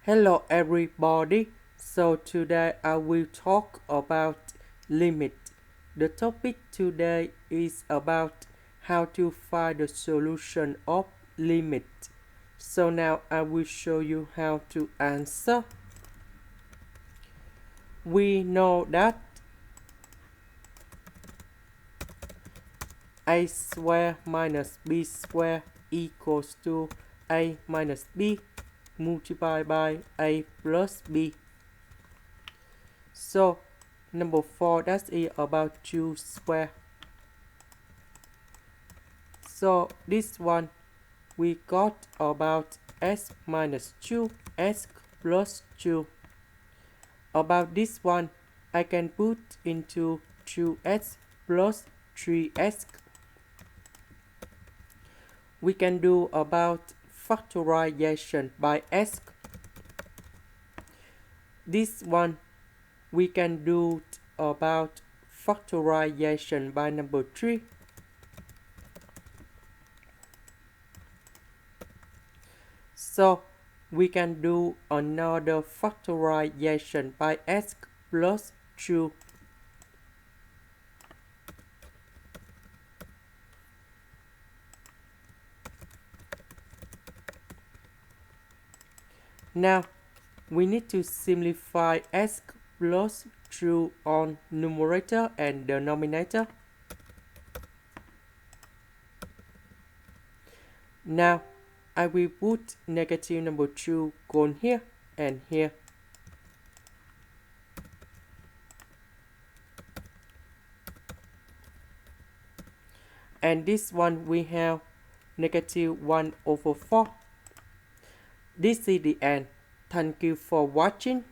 Hello everybody. So today I will talk about limit. The topic today is about how to find the solution of limit. So now I will show you how to answer. We know that a squared minus b squared equals to a minus b multiplied by a plus b. So number 4, that is about 2 square. So this one we got about s minus 2 s plus 2. About this one I can put into 2s plus 3s. We can do about factorization by s. This one we can do about factorization by number 3. So we can do another factorization by s plus 2. Now we need to simplify s plus 2 on numerator and denominator. Now I will put negative number 2 going here and here. And this one we have negative 1 over 4. This is the end. Thank you for watching.